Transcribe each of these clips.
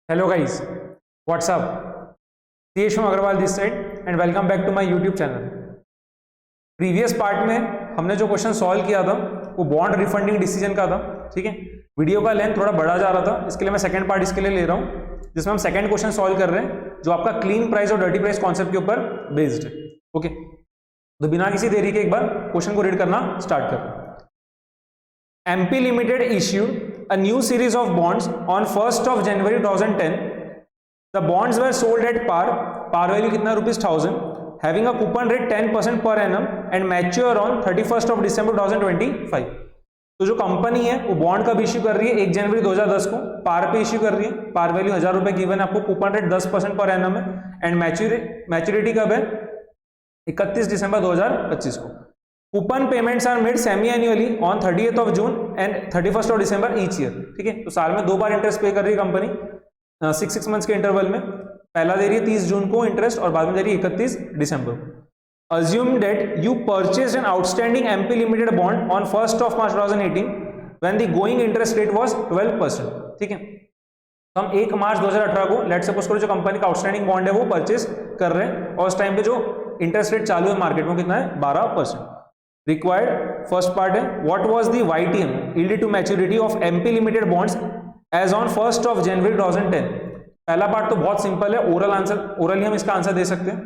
Hello guys, what's up. सी Shubham Agarwal this side and welcome back to my YouTube channel. Previous part में हमने जो question solve किया था वो बॉन्ड रिफंडिंग डिसीजन का था। ठीक है, वीडियो का लेंथ थोड़ा बढ़ा जा रहा था, इसके लिए मैं सेकंड पार्ट इसके लिए ले रहा हूँ, जिसमें हम सेकंड क्वेश्चन सॉल्व कर रहे हैं जो आपका क्लीन प्राइस और डर्टी प्राइस कॉन्सेप्ट के ऊपर बेस्ड है। ओके, तो बिना किसी देरी के एक बार क्वेश्चन को रीड करना स्टार्ट कर। MP Limited issued a new series of bonds on 1st of January 2010. The bonds were sold at par. Par value कितना ₹1000, having a coupon rate 10% per annum and mature on 31st of December 2025. तो जो company है वो bond कब issue कर रही है? 1 जनवरी 2010 को पार पे इश्यू कर रही है। पार वैल्यू ₹1000 गिवन है आपको, कूपन रेट 10% पर एनम है एंड मैच्योरिटी कब है? 31 दिसंबर 2025 को। Coupon payments are made semiannually on 30th of June and 31st of December each year. ठीक है, तो साल में 2 बार इंटरेस्ट पे कर रही है कंपनी 6 मंथ्स के इंटरवल में। पहला दे रही है 30 जून को इंटरेस्ट और बाद में दे रही है 31 दिसंबर को। Assume that you purchase an outstanding MP limited bond on 1st of March 2018 when the going interest rate was 12%। ठीक है, तो हम 1 मार्च 2018 को लेट सपोज करो जो कंपनी का आउटस्टैंडिंग बॉन्ड है वो परचेज कर रहे हैं और उस टाइम पे जो इंटरेस्ट रेट चालू है मार्केट में कितना है? 12%। रिक्वायर्ड फर्स्ट पार्ट है what was the YTM yield to maturity of MP limited bonds as on 1st of January 2010। पहला पार्ट तो बहुत सिंपल है, ओरल आंसर, ओरली हम इसका आंसर दे सकते हैं।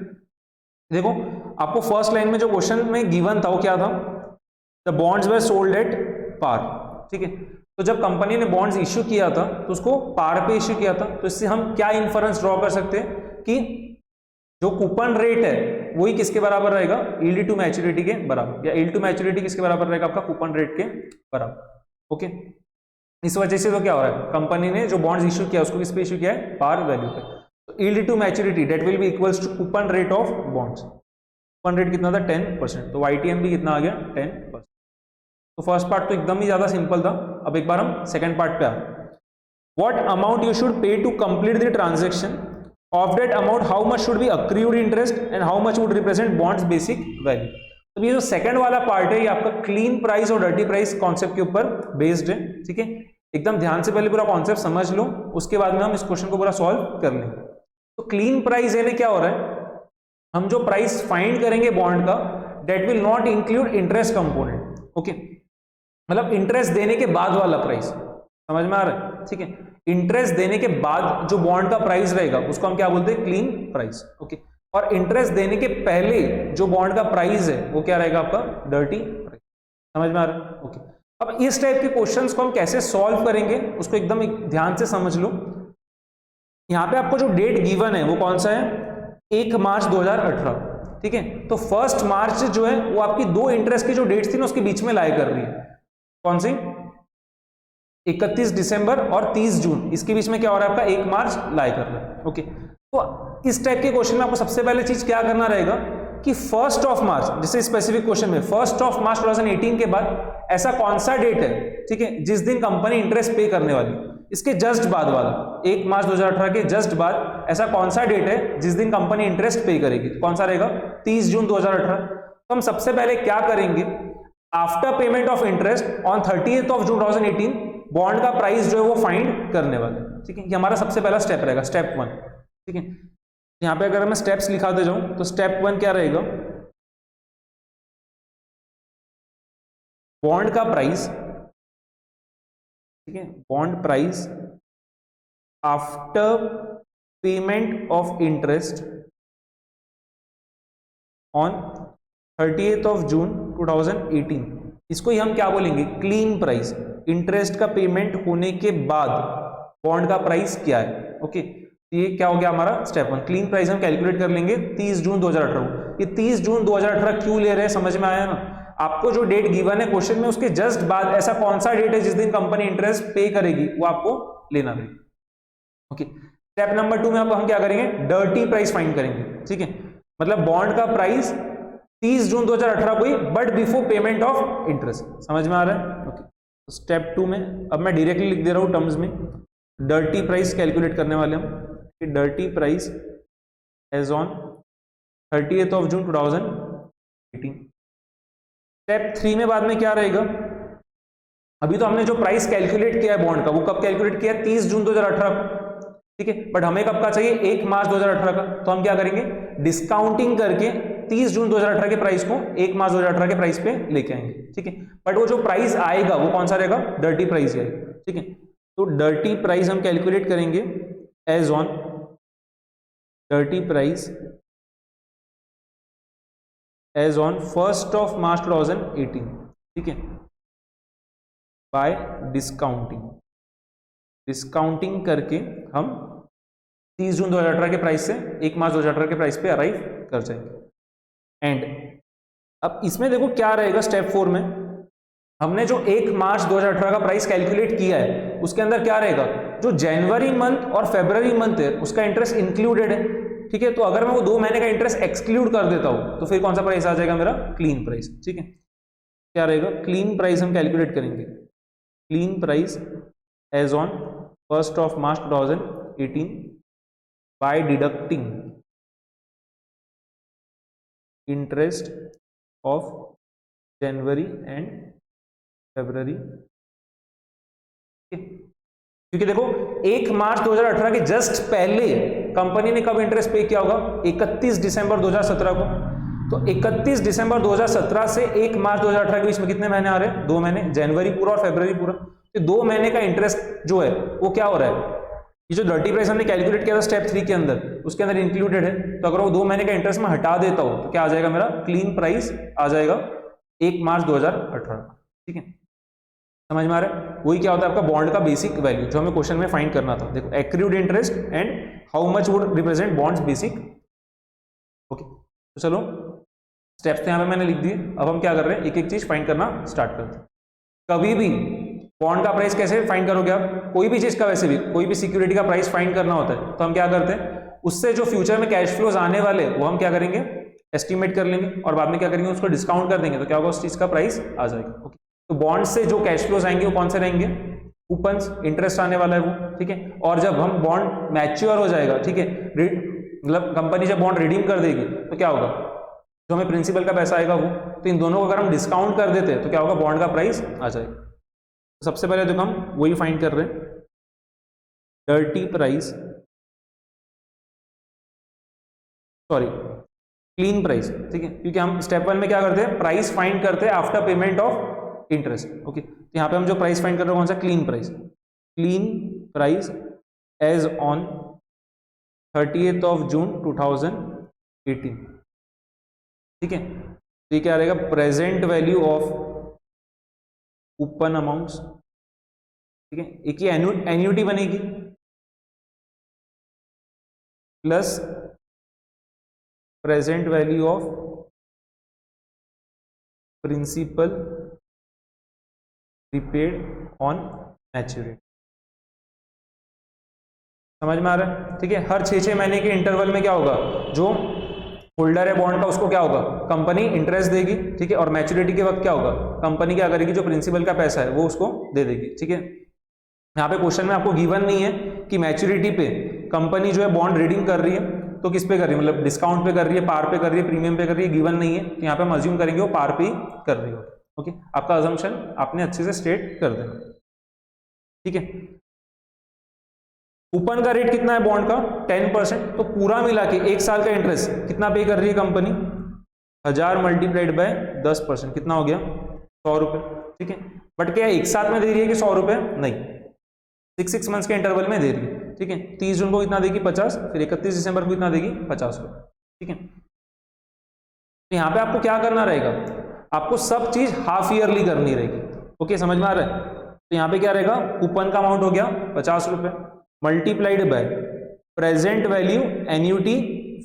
देखो आपको फर्स्ट लाइन में जो क्वेश्चन में गिवन था वो क्या था? The bonds were sold at par. ठीक है, तो जब कंपनी ने बॉन्ड्स इश्यू किया था तो उसको पार पे इश्यू किया था, तो इससे हम क्या इन्फरेंस ड्रॉ कर सकते हैं कि जो कूपन रेट है वही किसके बराबर रहेगा? यील्ड टू मैच्योरिटी के बराबर, या यील्ड टू मैच्योरिटी किसके बराबर रहेगा? आपका कूपन रेट के बराबर। ओके, इस वजह से तो क्या हो रहा है, कंपनी ने जो बॉन्ड्स इश्यू किया उसको किस पे इश्यू किया है? पार वैल्यू पे। तो yield to maturity that will be equals to coupon rate of bonds. Coupon rate कितना था? 10%। तो YTM भी कितना आ गया? 10%। तो फर्स्ट पार्ट तो एकदम ही ज्यादा सिंपल था। अब एक बार हम सेकंड पार्ट पे आ रहे हैं। What amount you should pay to complete the transaction, of that amount how much should be accrued interest and how much would represent bonds basic value। तो ये जो सेकंड वाला पार्ट है ये आपका क्लीन प्राइस और डर्टी प्राइस कॉन्सेप्ट के ऊपर बेस्ड है। ठीक है, एकदम ध्यान से पहले पूरा कॉन्सेप्ट समझ लो, उसके बाद में हम इस क्वेश्चन को पूरा सॉल्व कर लेंगे। तो क्लीन प्राइस यानी क्या हो रहा है? हम जो प्राइस फाइंड करेंगे बॉन्ड का that will not include interest component. Okay, मतलब इंटरेस्ट देने के बाद वाला प्राइस, समझ में आ रहा है? ठीक है, इंटरेस्ट देने के बाद जो बॉन्ड का प्राइस रहेगा उसको हम क्या बोलते हैं? Clean price. ओके, और इंटरेस्ट देने के पहले जो बॉन्ड का प्राइस है वो क्या रहेगा? आपका डर्टी प्राइस। समझ में आ रहा है? ओके, अब इस टाइप के क्वेश्चंस को हम कैसे सॉल्व करेंगे उसको एकदम ध्यान से समझ लो। यहां पे आपको जो डेट गिवन है वो कौन सा है? 1 मार्च 2018। ठीक है, तो 1 मार्च जो है वो आपकी दो इंटरेस्ट की जो डेट्स थी ना उसके बीच में लाई कर रही है। कौन सी? 31 दिसंबर और 30 जून, इसके बीच में क्या हो रहा है? आपका 1 मार्च लाई कर रहा है। ओके, तो इस टाइप के क्वेश्चन में आपको सबसे पहले चीज क्या करना रहेगा कि 1st ऑफ मार्च, जैसे स्पेसिफिक क्वेश्चन में 1st ऑफ मार्च 2018 के बाद ऐसा कौन सा डेट है, ठीक है, जिस दिन कंपनी इंटरेस्ट पे करने वाली, इसके जस्ट बाद वाला 1 मार्च 2018 के जस्ट बाद ऐसा कौन सा डेट है जिस दिन कंपनी इंटरेस्ट पे करेगी? कौन सा रहेगा? 30 जून 2018। तो हम सबसे पहले क्या करेंगे? After payment of interest on 30th of June 2018 bond का प्राइस जो है वो फाइंड करने वाले। ठीक है, ये हमारा सबसे पहला स्टेप रहेगा, स्टेप 1। ठीक है, यहां पे अगर मैं स्टेप्स लिखाते जाऊं तो स्टेप 1 क्या रहेगा? बॉन्ड का प्राइस, ठीक है, bond price after payment of interest on 30th of June 2018। इसको ही हम क्या बोलेंगे? Clean price. इंटरेस्ट का पेमेंट होने के बाद बॉन्ड का प्राइस क्या है? ओके, ये क्या हो गया हमारा स्टेप 1। क्लीन प्राइस हम कैलकुलेट कर लेंगे 30 जून 2018। ये 30 जून 2018 क्यों ले रहे हैं? समझ में आया ना? आपको जो डेट गिवन है क्वेश्चन में उसके जस्ट बाद ऐसा कौन सा डेट है जिस दिन कंपनी इंटरेस्ट पे करेगी वो आपको लेना रहेगा। ओके, स्टेप नंबर 2 में हम क्या करेंगे? डर्टी प्राइस फाइंड करेंगे। ठीक है, मतलब बॉन्ड का प्राइस 30 जून 2018 को ही but before payment of interest. समझ में आ रहा है? ओके, स्टेप 2 में अब मैं डायरेक्टली लिख दे रहा हूं टर्म्स में, डर्टी प्राइस कैलकुलेट करने वाले हम। Dirty price as on 30th of June 2018। स्टेप 3 में बाद में क्या रहेगा? अभी तो हमने जो प्राइस कैलकुलेट किया है बॉन्ड का वो कब कैलकुलेट किया? 30 जून 2018 को। ठीक है, बट हमें कब का चाहिए, 1 मार्च 2018 का। तो हम क्या करेंगे, डिस्काउंटिंग करके 30 जून 2018 के प्राइस को 1 मार्च 2018 के प्राइस पे लेके आएंगे। ठीक है, बट वो जो प्राइस आएगा वो कौन सा रहेगा, डर्टी प्राइस आएगा। ठीक है, तो डर्टी प्राइस हम कैलकुलेट करेंगे as on dirty price as on 1 March 2018। ठीक है, बाय डिस्काउंटिंग करके हम 30 जून 2018 के प्राइस से 1 मार्च 2018 के प्राइस पे अराइव कर जाएंगे। एंड अब इसमें देखो क्या रहेगा, स्टेप 4 में हमने जो 1 मार्च 2018 का प्राइस कैलकुलेट किया है उसके अंदर क्या रहेगा, जो जनवरी मंथ और फरवरी मंथ है उसका इंटरेस्ट इंक्लूडेड है। ठीक है, तो अगर मैं वो 2 महीने का इंटरेस्ट एक्सक्लूड कर देता हूं तो फिर कौन सा प्राइस आ जाएगा, मेरा क्लीन प्राइस। ठीक है, क्या रहेगा, क्लीन प्राइस हम कैलकुलेट करेंगे, clean price as on 1 March 2018 by deducting interest of जनवरी एंड फरवरी। क्योंकि देखो 1 मार्च 2018 के जस्ट पहले कंपनी ने कब इंटरेस्ट पे किया होगा, 31 दिसंबर 2017 को। तो 31 दिसंबर 2017 से 1 मार्च 2018 के बीच में कितने महीने आ रहे हैं, 2 महीने, जनवरी पूरा और फरवरी पूरा। तो 2 महीने का इंटरेस्ट जो है वो क्या हो रहा है, ये जो डर्टी प्राइस हमने कैलकुलेट किया था स्टेप 3 के अंदर, उसके अंदर इंक्लूडेड है। तो अगर वो 2 महीने का इंटरेस्ट में हटा देता हूं तो क्या आ जाएगा, मेरा क्लीन प्राइस आ जाएगा 1 मार्च 2018। ठीक है, समझ में आ रहा है, वही क्या होता है आपका बॉन्ड का बेसिक वैल्यू जो हमें क्वेश्चन में फाइंड करना था। देखो accrued interest and how much would represent bonds basic. Okay, तो चलो स्टेप्स तो यहाँ पे मैंने लिख दिए। अब हम क्या कर रहे हैं, एक एक चीज फाइंड करना स्टार्ट करते हैं। कभी भी बॉन्ड का प्राइस कैसे फाइंड करोगे आप, कोई भी चीज का, वैसे भी कोई भी सिक्योरिटी का प्राइस फाइंड करना होता है तो हम क्या करते हैं, उससे जो फ्यूचर में कैश फ्लोज आने वाले वो हम क्या करेंगे, एस्टिमेट कर लेंगे और बाद में क्या करेंगे, उसको डिस्काउंट कर देंगे तो क्या होगा, उस चीज का प्राइस आ जाएगा। ओके, तो बॉन्ड से जो कैश फ्लोज आएंगे वो कौन से रहेंगे, कूपन्स, इंटरेस्ट आने वाला है वो। ठीक है, और जब हम बॉन्ड मैच्योर हो जाएगा, ठीक है, मतलब कंपनी जब बॉन्ड रिडीम कर देगी तो क्या होगा, जो हमें प्रिंसिपल का पैसा आएगा वो। तो इन दोनों को अगर हम डिस्काउंट कर देते हैं तो क्या होगा, बॉन्ड का प्राइस आ जाएगा। तो सबसे पहले देखो हम वही फाइंड कर रहे हैं, dirty price, sorry clean price. ठीक है, क्योंकि हम स्टेप 1 में क्या करते हैं, प्राइस फाइंड करते हैं after payment of interest. Okay, तो यहाँ पे हम जो प्राइस फाइंड कर रहे हैं कौन सा, clean price. Clean price as on 30th June 2018। ठीक है, तो ये क्या रहेगा, present value of coupon amounts. ठीक है, एक ही एन्युटी बनेगी plus present value of principal repaid on maturity. समझ में आ रहा है। ठीक है, हर 6 महीने के इंटरवल में क्या होगा, जो होल्डर है बॉन्ड का उसको क्या होगा, कंपनी इंटरेस्ट देगी। ठीक है, और मैच्योरिटी के वक्त क्या होगा, कंपनी क्या करेगी, जो प्रिंसिपल का पैसा है वो उसको दे देगी। ठीक है, यहाँ पे क्वेश्चन में आपको गिवन नहीं है कि मैच्योरिटी पे कंपनी जो है बॉन्ड रिडीम कर रही है तो किस पे कर रही है, मतलब डिस्काउंट पे कर रही है, पार पे कर रही है, प्रीमियम पे कर रही है, गिवन नहीं है। तो यहाँ पे हम अज्यूम करेंगे वो पार पे ही कर रही हो। ओके, आपका अजम्पशन आपने अच्छे से स्टेट कर देना। ठीक है, कूपन का रेट कितना है बॉन्ड का, 10%। तो पूरा मिला के 1 साल का इंटरेस्ट कितना पे कर रही है कंपनी, 1000 मल्टीप्लाइड बाय 10%, कितना हो गया, 100 रुपए। ठीक है, बट क्या एक साथ में दे रही है कि 100 रुपए, नहीं, 6 मंथ्स के इंटरवल में दे रही है। ठीक है, 30 जून को कितना देगी, 50, फिर 31 दिसंबर को कितना देगी, 50 रुपए। ठीक है, तो यहाँ पे आपको क्या करना रहेगा, आपको सब चीज हाफ ईयरली करनी रहेगी। ओके, समझ में आ रहा है। तो यहाँ पे क्या रहेगा, कूपन का अमाउंट हो गया 50 रुपए multiplied by present value annuity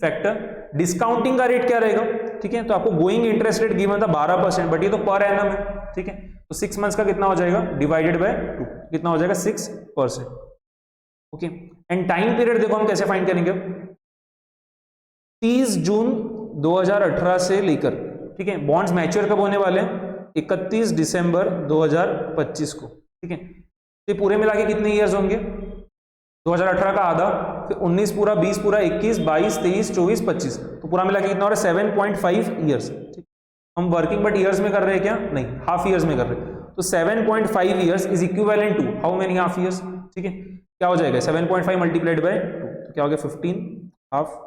factor, discounting का रेट क्या रहेगा। ठीक है, तो आपको गोइंग इंटरेस्ट रेट गिवन था 12%, बट ये तो पर एनम है। ठीक है, तो 6 मंथ्स का कितना हो जाएगा, डिवाइडेड बाय 2, कितना हो जाएगा, 6%। ओके, एंड टाइम पीरियड देखो हम कैसे फाइंड करेंगे, 30 जून 2018 से लेकर, ठीक है, बॉन्ड्स मैच्योर कब होने वाले हैं, 31 दिसंबर 2025 को। ठीक है, तो पूरे मिला के कितने ईयर्स होंगे, 2018 का आधा, फिर 19 पूरा, 20 पूरा, 21, 22, 23, 24, 25, तो पूरा मिला के कितना हो रहा है, 7.5 ईयर्स। ठीक, हम वर्किंग बट ईयर्स में कर रहे हैं क्या, नहीं, हाफ ईयर्स में कर रहे हैं। तो 7.5 years is equivalent to how many half years. ठीक है, क्या हो जाएगा 7.5 मल्टीप्लाइड बाय 2, तो क्या हो गया 15 हाफ।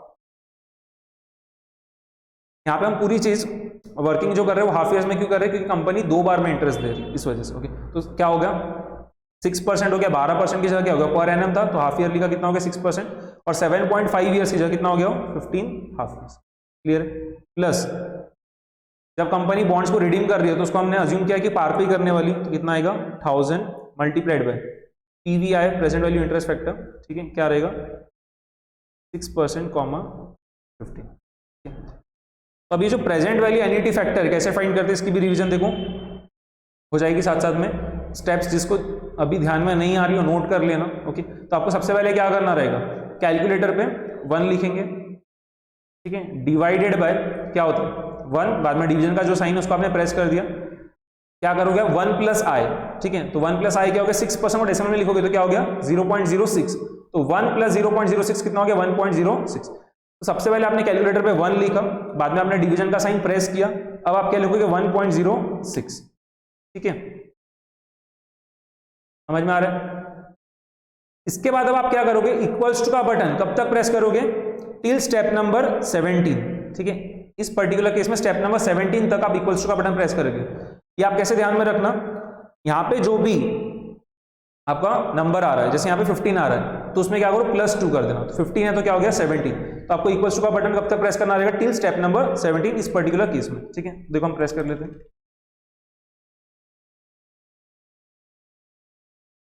यहाँ पे हम पूरी चीज वर्किंग जो कर रहे हैं वो हाफ ईयर्स में क्यों कर रहे हैं, क्योंकि कंपनी 2 बार में इंटरेस्ट दे रही है इस वजह से। ओके, तो क्या हो गया 6% हो गया, 12% की जगह क्या हो गया पर एनम था, तो हाफ ईयरली का कितना हो गया 6%, और 7.5 ईयर्स की जगह कितना हो गया 15 हाफ ईयर्स। क्लियर। प्लस जब कंपनी बॉन्ड्स को रिडीम कर रही है तो उसको हमने अज्यूम किया कि पार पे करने वाली, तो कितना आएगा 1000 multiplied by PVI present value interest factor. ठीक है, क्या रहेगा 6% कॉमा 15। तो अभी जो प्रेजेंट वैल्यू एन्युटी फैक्टर कैसे फाइंड करते हैं इसकी भी रिवीजन देखो हो जाएगी साथ साथ में। स्टेप्स जिसको अभी ध्यान में नहीं आ रही हो नोट कर लेना। ओके, तो आपको सबसे पहले क्या करना रहेगा, कैलकुलेटर पे 1 लिखेंगे। ठीक है, डिवाइडेड बाय क्या होता है 1, बाद में डिवीजन का जो साइन है उसको आपने प्रेस कर दिया, क्या करोगे 1 प्लस आई। ठीक है, तो 1 प्लस आई क्या हो गया 6% को डेसिमल में लिखोगे तो क्या हो गया 0.06, तो 1 प्लस 0.06 कितना हो गया 1.06। तो सबसे पहले आपने कैलकुलेटर पे 1 लिखा, बाद में आपने डिवीजन का साइन प्रेस किया, अब आप क्या लिखोगे 1.06। ठीक है, समझ में आ रहा है। इसके बाद अब आप क्या करोगे, इक्वल्स टू का बटन कब तक प्रेस करोगे, टिल स्टेप नंबर 17। ठीक है, इस पर्टिकुलर केस में स्टेप नंबर 17 तक आप इक्वल्स टू का बटन प्रेस करोगे। ये आप कैसे ध्यान में रखना, यहां पे जो भी आपका नंबर आ रहा है, जैसे यहां पे 15 आ रहा है तो उसमें क्या करो +2 कर देना, तो 15 है तो क्या हो गया 17, तो आपको इक्वल्स टू का बटन कब तक प्रेस करना रहेगा, टिल स्टेप नंबर 17 इस पर्टिकुलर केस में। ठीक है, देखो हम प्रेस कर लेते हैं।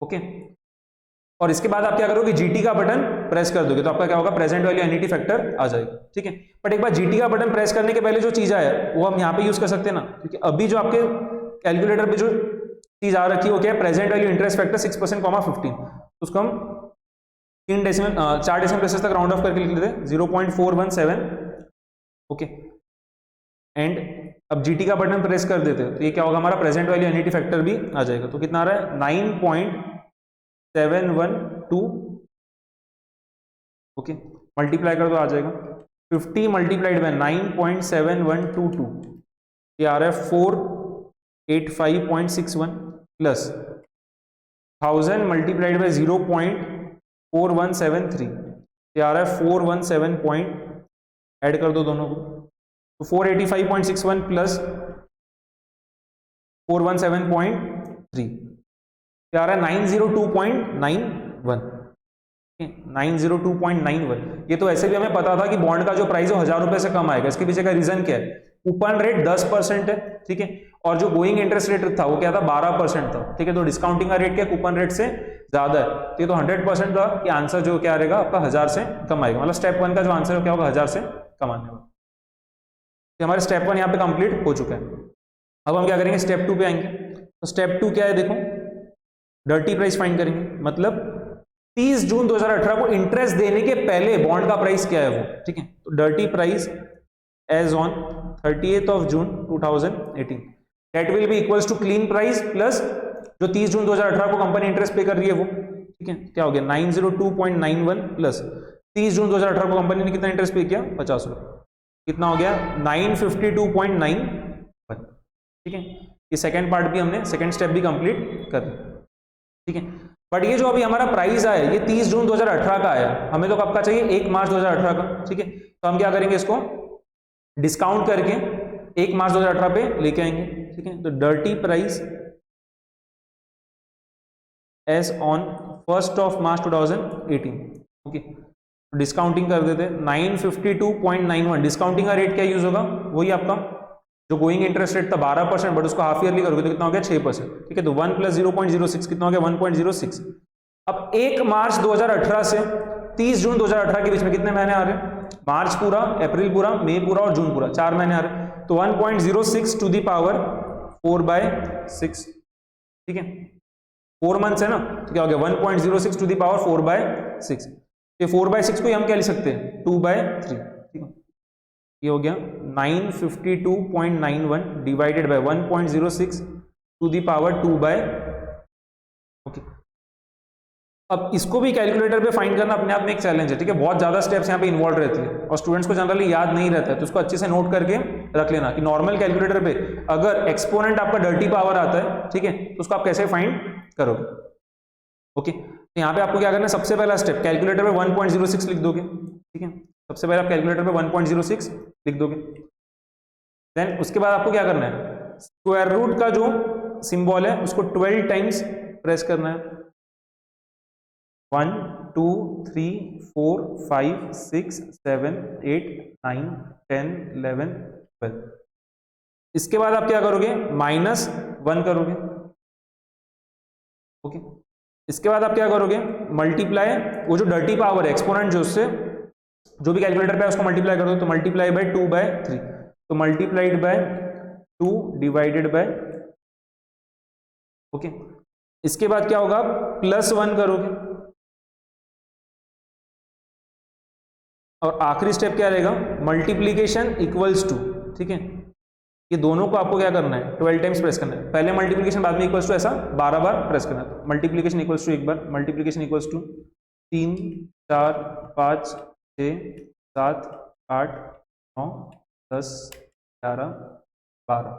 ओके, और इसके बाद आप क्या करोगे, जीटी का बटन प्रेस कर दोगे तो आपका क्या होगा, प्रेजेंट वैल्यू एन्युटी फैक्टर आ जाएगा। ठीक है, बट एक बार जीटी का बटन प्रेस करने के पहले जो चीज है वो हम यहाँ पे यूज कर सकते हैं ना, क्योंकि अभी जो आपके कैलकुलेटर पे जो चीज आ रखी है वो क्या है, present value interest factor 6% comma 15, तो उसको हम 4 डेसिमल प्लेसेस तक राउंड ऑफ करके लिख लेते हैं 0.417। ओके, एंड अब जीटी का बटन प्रेस कर देते हैं तो ये क्या होगा, हमारा प्रेजेंट वैल्यू एन्युटी फैक्टर भी आ जाएगा। तो कितना आ रहा है 9.712। ओके, मल्टीप्लाई कर दो आ जाएगा 50 मल्टीप्लाइड बाय 9.7122, ये आ रहा है 485.61 प्लस 1000 मल्टीप्लाइड बाय 0.4173, ये आ रहा है 417 ऐड कर दो दोनों को, तो 485.61 प्लस 417.3 क्या आ रहा है 902.91। 902.91। ये तो ऐसे भी हमें पता था कि बॉन्ड का जो प्राइस है 1000 रुपए से कम आएगा। इसके पीछे का रीजन क्या है, कूपन रेट 10% है। ठीक है, और जो गोइंग इंटरेस्ट रेट था वो क्या था 12% था। ठीक है, तो डिस्काउंटिंग का रेट क्या कूपन रेट से ज्यादा है, तो ये तो 100% था कि आंसर जो क्या रहेगा आपका 1000 से कम आएगा, मतलब स्टेप 1 का जो आंसर क्या होगा 1000 से कम आने वाला। तो हमारे स्टेप 1 यहाँ पे कंप्लीट हो चुका है। अब हम क्या करेंगे, स्टेप 2 पे आएंगे। तो स्टेप 2 क्या है, देखो डर्टी प्राइस फाइंड करेंगे, मतलब 30 जून 2018 को इंटरेस्ट देने के पहले बॉन्ड का प्राइस क्या है वो। ठीक है, तो dirty price as on 30th of June 2018 that will be equals to clean price plus जो 30 जून 2018 को कंपनी इंटरेस्ट पे कर रही है वो। ठीक है, क्या हो गया 902.91 प्लस 30 जून 2018 को कंपनी ने कितना इंटरेस्ट पे किया 50 रुपए, कितना हो गया 952.91। ठीक है, ये सेकेंड पार्ट भी हमने सेकेंड स्टेप भी कंप्लीट कर लिया। ठीक है, बट ये जो अभी हमारा प्राइस आया ये 30 जून 2018 का आया, हमें तो कब का चाहिए 1 मार्च 2018 का। ठीक है, तो हम क्या करेंगे, इसको डिस्काउंट करके 1 मार्च 2018 पे लेके आएंगे। ठीक है, तो dirty price as on 1st of March 2018। Okay, discounting कर देते 952.91। डिस्काउंटिंग का रेट क्या यूज होगा, वही आपका जो गोइंग इंटरेस्ट रेट था 12%, बट उसको हाफ ईयरली करोगे तो कितना हो गया 6%। ठीक है, तो 1 प्लस 0.06 कितना हो गया 1.06। अब 1 मार्च 2018 से 30 जून 2018 के बीच में कितने महीने आ रहे हैं, मार्च पूरा, अप्रैल पूरा, मई पूरा और जून पूरा, 4 महीने आ रहे हैं। तो 1.06 टू दी पावर 4/6। ठीक है, 4 मंथ्स है ना, तो क्या हो गया 1.06 टू दी पावर 4/6। ये 4/6 को हम क्या लिख सकते हैं 2/3। ठीक है, ये हो गया 952.91 divided by 1.06 to the power 2/। Okay, अब इसको भी कैलकुलेटर पे फाइंड करना अपने आप में एक चैलेंज है। ठीक है, बहुत ज्यादा स्टेप्स यहाँ पे इन्वॉल्व रहती है और स्टूडेंट्स को जनरली याद नहीं रहता है, तो उसको अच्छे से नोट करके रख लेना कि नॉर्मल कैलकुलेटर पे अगर एक्सपोनेंट आपका डर्टी पावर आता है, ठीक है, तो उसको आप कैसे फाइंड करोगे। ओके, यहाँ पे आपको क्या करना है, सबसे पहला स्टेप कैलकुलेटर पे 1.06 लिख दोगे, ठीक है। सबसे पहले आप कैलकुलेटर पे 1.06 लिख दोगे। देन उसके बाद आपको क्या करना है, स्क्वायर रूट का जो सिंबल है उसको 12 टाइम्स प्रेस करना है। 1 2 3 4 5 6 7 8 9 10 11 12। इसके बाद आप क्या करोगे, -1 करोगे, ओके। इसके बाद आप क्या करोगे, मल्टीप्लाई, वो जो डर्टी पावर है एक्सपोनेंट जो उससे जो भी कैलकुलेटर पे है उसको मल्टीप्लाई कर दो, तो मल्टीप्लाई बाय 2/3, तो multiplied by 2 divided by, okay. इसके बाद क्या होगा, +1 करोगे, और आखिरी स्टेप क्या रहेगा, मल्टीप्लीकेशन इक्वल्स टू, ठीक है। ये दोनों को आपको क्या करना है, 12 टाइम्स प्रेस करना है, पहले मल्टीप्लीकेशन बाद में इक्वल्स टू, ऐसा 12 बार प्रेस करना है। मल्टीप्लीकेशन इक्वल्स टू एक बार, मल्टीप्लीकेशन इक्वल्स टू 3 4 5 6 7 8 9 10 11 12,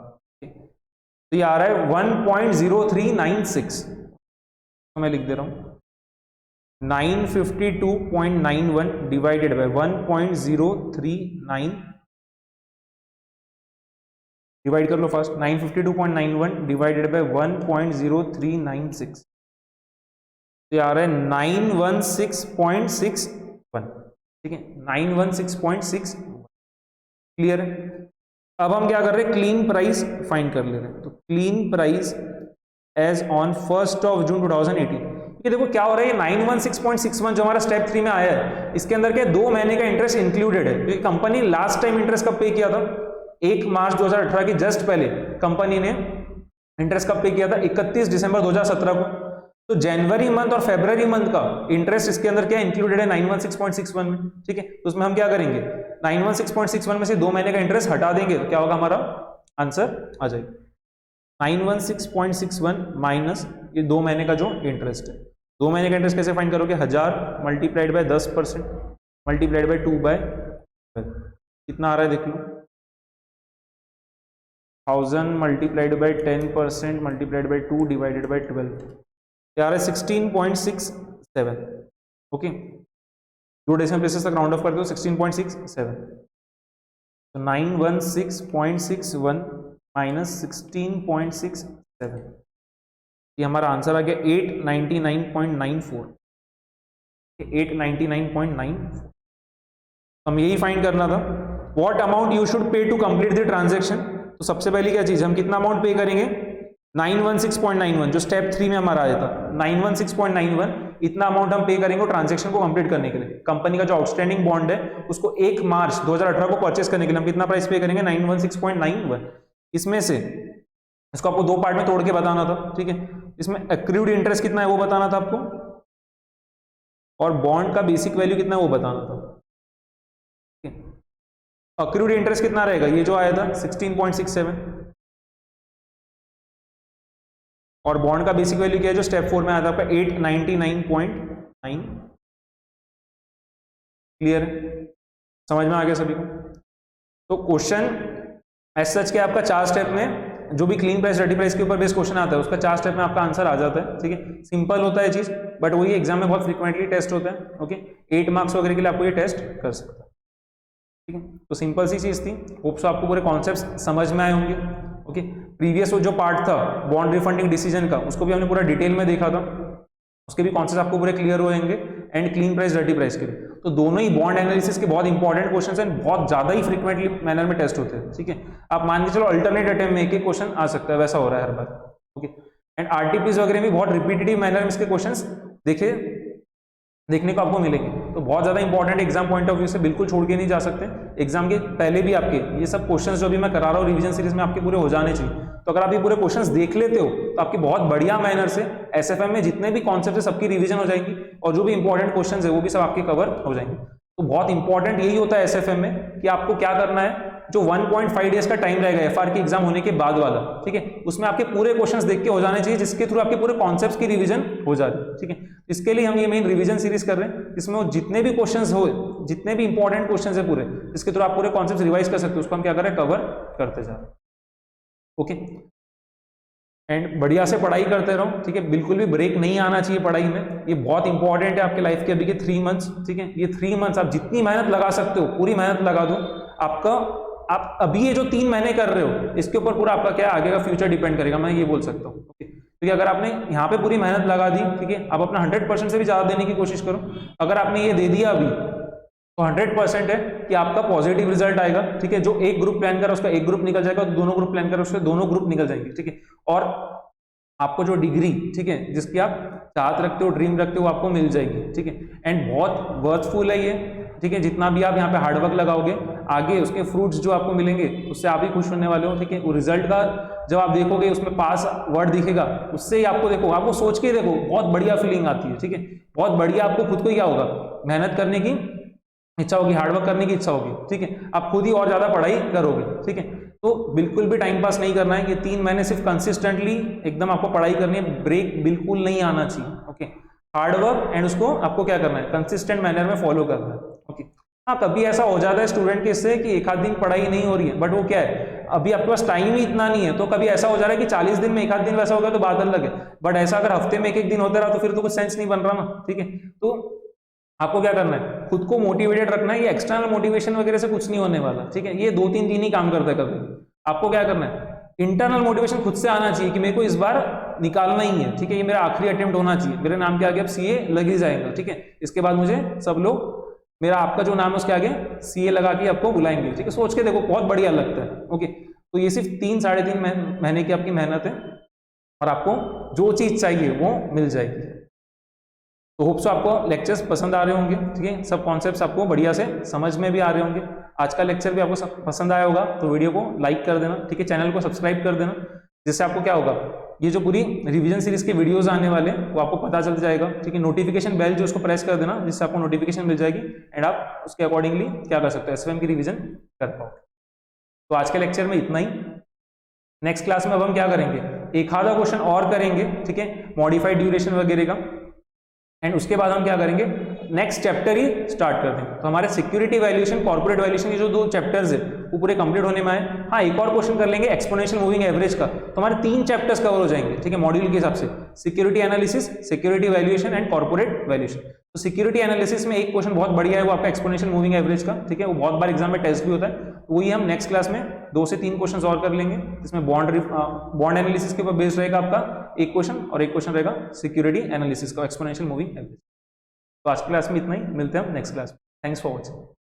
तो ये आ रहा है 1.0396, तो मैं लिख दे रहा हूं 952.91 डिवाइडेड बाय 1.039, डिवाइड कर लो फास्ट, 952.91 डिवाइडेड बाय 1.0396, तो ये आ रहा है 916.61, ठीक है, 916.6, क्लियर है। अब हम क्या कर रहे हैं, क्लीन प्राइस फाइंड कर ले रहे हैं, तो क्लीन प्राइस एज ऑन 1 जून 2018। ये देखो क्या हो रहा है, ये 916.61 जो हमारा स्टेप 3 में आया है, इसके अंदर क्या 2 महीने का इंटरेस्ट इंक्लूडेड है, क्योंकि कंपनी लास्ट टाइम इंटरेस्ट कब पे किया था, 1 मार्च 2018 की जस्ट पहले कंपनी ने इंटरेस्ट कब पे किया था, 31 दिसंबर 2017 को। तो जनवरी मंथ और फेब्रुवरी मंथ का इंटरेस्ट इसके अंदर क्या इंक्लूडेड है, 916.61 में, ठीक है। तो उसमें हम क्या करेंगे, 916.61 में से 2 महीने का इंटरेस्ट हटा देंगे, तो क्या होगा, हमारा आंसर आ जाएगा 916.61 माइनस ये 2 महीने का जो इंटरेस्ट है। 2 महीने का इंटरेस्ट कैसे फाइंड करोगे, 1000 मल्टीप्लाइड बाय 10% मल्टीप्लाइड बाय 2/12, कितना आ रहा है देख लो, 1000 multiplied by 10% multiplied by 2 divided by 12, यार है 16.67, ओके। 2 डेसिमल प्लेसेस तक राउंड ऑफ कर दो, 16.67, तो 916.61 माइनस 16.67, ये हमारा आंसर आ गया 899.94, 899.94। हम यही फाइंड करना था, what amount you should pay to complete the transaction. तो सबसे पहली क्या चीज, हम कितना अमाउंट पे करेंगे, 916.91 जो स्टेप 3 में हमारा आया था, 916.91 इतना अमाउंट हम पे करेंगे ट्रांजैक्शन को कंप्लीट करने के लिए। कंपनी का जो आउटस्टैंडिंग बॉन्ड है उसको 1 मार्च 2018 को परचेस करने के लिए हम कितना प्राइस पे करेंगे, 916.91। इसमें से इसको आपको 2 पार्ट में तोड़ के बताना था, ठीक है। इसमें एक्रूड इंटरेस्ट कितना है वो बताना था आपको, और बॉन्ड का बेसिक वैल्यू कितना है वो बताना था, ठीक है। एक्रूड इंटरेस्ट कितना रहेगा, ये जो आया था 16.67, और बॉन्ड का बेसिक वैल्यू क्या है जो स्टेप 4 में आया था आपका 899.9, क्लियर है, समझ में आ गया सभी को। तो क्वेश्चन एज सच के आपका 4 स्टेप में जो भी क्लीन प्राइस डर्टी प्राइस के ऊपर बेस्ड क्वेश्चन आता है उसका 4 स्टेप में आपका आंसर आ जाता है, ठीक है। सिंपल होता है चीज, बट वही एग्जाम में बहुत फ्रीक्वेंटली टेस्ट होता है, ओके। 8 मार्क्स वगैरह के लिए आपको ये टेस्ट कर सकता है, ठीक है। तो सिंपल सी चीज थी, होप सो आपको पूरे कॉन्सेप्ट समझ में आए होंगे, ओके। प्रीवियस जो पार्ट था बॉन्ड रिफंडिंग डिसीजन का, उसको भी हमने पूरा डिटेल में देखा था, उसके भी कॉन्सेप्ट आपको पूरे क्लियर होंगे, and clean price dirty price के लिए। तो दोनों ही बॉन्ड एनालिसिस के बहुत इंपॉर्टेंट क्वेश्चंस हैं, बहुत ज्यादा ही फ्रीक्वेंटली मैनर में टेस्ट होते हैं, ठीक है। आप मान के चलो अल्टरनेट अटेम्प्ट में एक क्वेश्चन आ सकता है, वैसा हो रहा है हर बार, ओके। एंड आरटीपीस वगैरह में बहुत रिपीटेटिव मैनर में इसके क्वेश्चंस देखने को आपको मिलेंगे। तो बहुत ज्यादा important exam point of view से बिल्कुल छोड़ के नहीं जा सकते। एग्जाम के पहले भी आपके ये सब क्वेश्चंस जो भी मैं करा रहा हूँ रिवीजन सीरीज में आपके पूरे हो जाने चाहिए। तो अगर आप ये पूरे क्वेश्चंस देख लेते हो तो आपकी बहुत बढ़िया मैनर से एसएफएम में जितने भी कॉन्सेप्ट है सबकी रिवीजन हो जाएंगी, और जो भी इंपॉर्टेंट क्वेश्चंस है वो भी सब आपके कवर हो जाएंगे। तो बहुत इंपॉर्टेंट यही होता है एसएफएम में कि आपको क्या करना है, जो 1.5 डेज का टाइम रहेगा एफआर की एग्जाम होने के बाद वाला, ठीक है, उसमें आपके पूरे क्वेश्चंस देख के हो जाने चाहिए, जिसके थ्रू आपके पूरे कॉन्सेप्ट्स की रिवीजन हो जाए, ठीक है। इसके लिए हम ये मेन रिवीजन सीरीज कर रहे हैं, इसमें वो जितने भी क्वेश्चंस हो, जितने भी इंपॉर्टेंट क्वेश्चंस है पूरे, जिसके थ्रू आप पूरे कॉन्सेप्ट्स रिवाइज कर सकते हो, उसको हम क्या कर रहे हैं, कवर करते जा रहे हैं, ओके। एंड बढ़िया से पढ़ाई करते रहो, ठीक है, बिल्कुल भी ब्रेक नहीं आना चाहिए पढ़ाई में, ये बहुत इंपॉर्टेंट है आपके लाइफ के अभी के 3 मंथ्स, ठीक है, ये 3 मंथ्स आप जितनी मेहनत लगा सकते हो पूरी मेहनत लगा दो, आपका आप अभी ये जो 3 महीने कर रहे हो इसके ऊपर पूरा आपका क्या आगे का फ्यूचर डिपेंड करेगा, मैं ये बोल सकता हूँ, ओके। क्योंकि अगर आपने यहाँ पे पूरी मेहनत लगा दी, ठीक है, आप अपना 100% से भी ज्यादा देने की कोशिश करो, अगर आपने ये दे दिया अभी तो 100% है कि आपका पॉजिटिव रिजल्ट आएगा, ठीक है, जो एक ग्रुप प्लान करा उसका एक ग्रुप निकल जाएगा, दोनों ग्रुप प्लान करा उसके दोनों ग्रुप निकल जाएंगे, ठीक है, और आपको जो डिग्री, ठीक है, जिसकी आप चाहत रखते हो, ड्रीम रखते हो, आपको मिल जाएगी, ठीक है, एंड बहुत वर्थफुल है ये, ठीक है, जितना भी आप यहाँ पे हार्डवर्क लगाओगे आगे उसके फ्रूट्स जो आपको मिलेंगे उससे आप ही खुश होने वाले हो, ठीक है, वो रिजल्ट का जब आप देखोगे उसमें पास वर्ड दिखेगा उससे ही आपको देखो, आपको सोच के देखो बहुत बढ़िया फीलिंग आती है, ठीक है, बहुत बढ़िया आपको खुद को क्या होगा, मेहनत करने की इच्छा होगी, हार्डवर्क करने की इच्छा होगी, ठीक है, आप खुद ही और ज्यादा पढ़ाई करोगे, ठीक है। तो बिल्कुल भी टाइम पास नहीं करना है, ये 3 महीने सिर्फ कंसिस्टेंटली एकदम आपको पढ़ाई करनी है, ब्रेक बिल्कुल नहीं आना चाहिए, ओके, हार्डवर्क एंड उसको आपको क्या करना है, कंसिस्टेंट मैनर में फॉलो करना है, ओके। हाँ, कभी ऐसा हो जाता है स्टूडेंट के इससे कि एक आध दिन पढ़ाई नहीं हो रही है, बट वो क्या है, अभी आपके पास टाइम ही इतना नहीं है, तो कभी ऐसा हो जा रहा है कि 40 दिन में एक आध दिन वैसा हो गया तो बात अलग है, बट ऐसा अगर हफ्ते में एक दिन होता रहा तो फिर तो कुछ सेंस नहीं बन रहा ना, ठीक है। तो आपको क्या करना है, खुद को मोटिवेटेड रखना है, ये एक्सटर्नल मोटिवेशन वगैरह से कुछ नहीं होने वाला, ठीक है, ये 2-3 दिन ही काम करता है कभी, आपको क्या करना है, इंटरनल मोटिवेशन खुद से आना चाहिए कि मेरे को इस बार निकालना ही है, ठीक है, ये मेरा आखिरी अटेम्प्ट होना चाहिए, मेरे नाम के आगे अब सीए लग ही जाएगा, ठीक है, इसके बाद मुझे सब लोग मेरा आपका जो नाम है उसके आगे सीए लगा के आपको बुलाएंगे, ठीक है, सोच के देखो बहुत बढ़िया लगता है, ओके। तो ये सिर्फ 3-3.5 महीने की आपकी मेहनत है और आपको जो चीज चाहिए वो मिल जाएगी। तो होप सो आपको लेक्चर्स पसंद आ रहे होंगे, ठीक है, सब कॉन्सेप्ट्स आपको बढ़िया से समझ में भी आ रहे होंगे, आज का लेक्चर भी आपको पसंद आया होगा तो वीडियो को लाइक कर देना, ठीक है, चैनल को सब्सक्राइब कर देना, जिससे आपको क्या होगा, ये जो पूरी रिवीजन सीरीज के वीडियोस आने वाले वो आपको पता चल जाएगा, ठीक है, नोटिफिकेशन बेल जो उसको प्रेस कर देना जिससे आपको नोटिफिकेशन मिल जाएगी एंड आप उसके अकॉर्डिंगली क्या कर सकते हो, एसएफएम की रिवीजन कर पाओगे। तो आज के लेक्चर में इतना ही, नेक्स्ट क्लास में अब हम क्या करेंगे, एक आधा क्वेश्चन और करेंगे, ठीक है, मॉडिफाइड ड्यूरेशन वगैरह का, एंड उसके बाद हम क्या करेंगे, नेक्स्ट चैप्टर ही स्टार्ट कर देंगे। तो हमारे सिक्योरिटी वैल्यूएशन, कॉर्पोरेट वैल्यूएशन, ये जो 2 चैप्टर्स है वो पूरे कंप्लीट होने में आए। हाँ, एक और क्वेश्चन कर लेंगे एक्सपोनेंशियल मूविंग एवरेज का, तो हमारे 3 चैप्टर्स कवर हो जाएंगे, ठीक है, मॉड्यूल के हिसाब से, security analysis, security valuation and corporate valuation. तो सिक्योरिटी एनालिसिस में एक क्वेश्चन बहुत बढ़िया है वो आपका एक्सपोनेंशियल मूविंग एवरेज का, ठीक है, वो बहुत बार एग्जाम में टेस्ट भी होता है, तो वही हम नेक्स्ट क्लास में 2 से 3 क्वेश्चन और कर लेंगे, जिसमें बॉन्ड एनालिसिस के ऊपर बेस्ड रहेगा आपका एक क्वेश्चन, और एक क्वेश्चन रहेगा सिक्योरिटी एनालिसिस का, एक्सपोनेंशियल मूविंग एवरेज। तो आज की क्लास में इतना ही, मिलते हैं हम नेक्स्ट क्लास में। Thanks for watching.